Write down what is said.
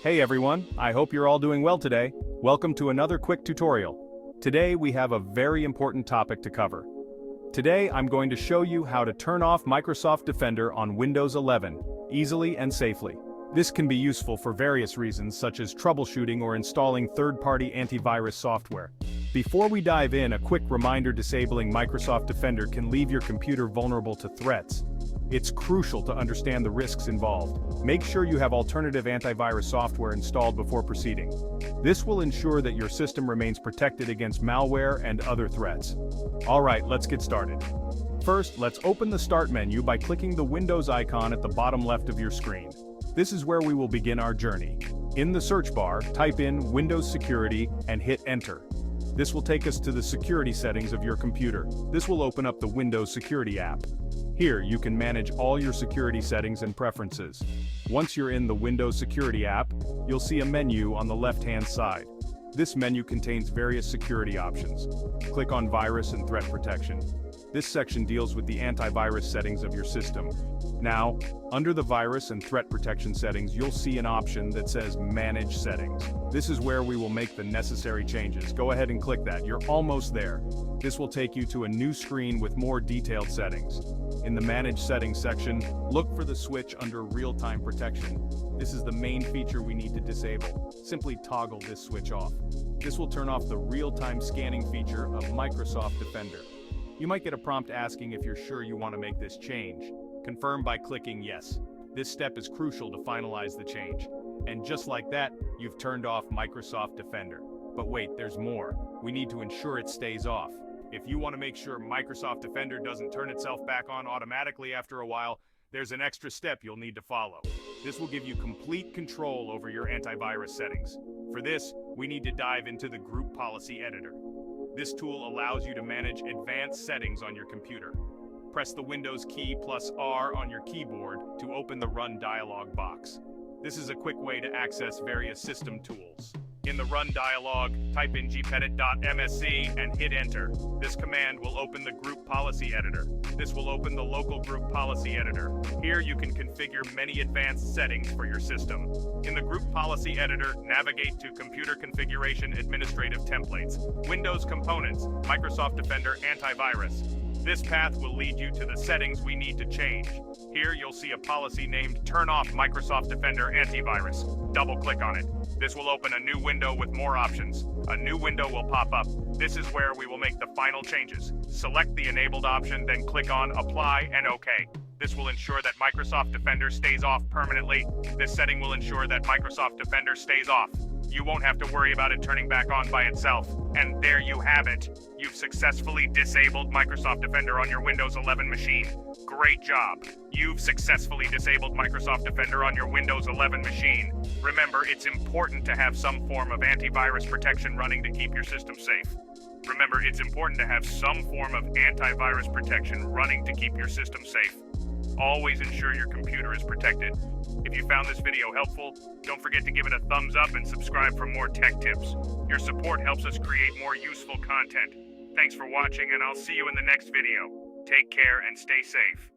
Hey everyone, I hope you're all doing well today. Welcome to another quick tutorial. Today we have a very important topic to cover. Today I'm going to show you how to turn off Microsoft Defender on Windows 11, easily and safely. This can be useful for various reasons such as troubleshooting or installing third-party antivirus software. Before we dive in, a quick reminder: disabling Microsoft Defender can leave your computer vulnerable to threats. It's crucial to understand the risks involved. Make sure you have alternative antivirus software installed before proceeding. This will ensure that your system remains protected against malware and other threats. Alright, let's get started. First, let's open the Start menu by clicking the Windows icon at the bottom left of your screen. This is where we will begin our journey. In the search bar, type in Windows Security and hit Enter. This will take us to the security settings of your computer. This will open up the Windows Security app. Here, you can manage all your security settings and preferences. Once you're in the Windows Security app, you'll see a menu on the left-hand side. This menu contains various security options. Click on Virus and Threat Protection. This section deals with the antivirus settings of your system. Now, under the Virus and Threat Protection settings, you'll see an option that says Manage Settings. This is where we will make the necessary changes. Go ahead and click that. You're almost there. This will take you to a new screen with more detailed settings. In the Manage Settings section, look for the switch under Real-Time Protection. This is the main feature we need to disable. Simply toggle this switch off. This will turn off the real-time scanning feature of Microsoft Defender. You might get a prompt asking if you're sure you want to make this change. Confirm by clicking Yes. This step is crucial to finalize the change. And just like that, you've turned off Microsoft Defender. But wait, there's more. We need to ensure it stays off. If you want to make sure Microsoft Defender doesn't turn itself back on automatically after a while, there's an extra step you'll need to follow. This will give you complete control over your antivirus settings. For this, we need to dive into the Group Policy Editor. This tool allows you to manage advanced settings on your computer. Press the Windows key plus R on your keyboard to open the Run dialog box. This is a quick way to access various system tools. In the Run dialog, type in gpedit.msc and hit Enter. This command will open the Group Policy Editor. This will open the Local Group Policy Editor. Here you can configure many advanced settings for your system. In the Group Policy Editor, navigate to Computer Configuration Administrative Templates, Windows Components, Microsoft Defender Antivirus. This path will lead you to the settings we need to change. Here you'll see a policy named Turn Off Microsoft Defender Antivirus. Double-click on it. This will open a new window with more options. A new window will pop up. This is where we will make the final changes. Select the enabled option, then click on Apply and OK. This will ensure that Microsoft Defender stays off permanently. This setting will ensure that Microsoft Defender stays off. You won't have to worry about it turning back on by itself. And there you have it. You've successfully disabled Microsoft Defender on your Windows 11 machine. Great job. You've successfully disabled Microsoft Defender on your Windows 11 machine. Remember, it's important to have some form of antivirus protection running to keep your system safe. Remember, it's important to have some form of antivirus protection running to keep your system safe. Always ensure your computer is protected. If you found this video helpful, don't forget to give it a thumbs up and subscribe for more tech tips. Your support helps us create more useful content. Thanks for watching, and I'll see you in the next video. Take care and stay safe.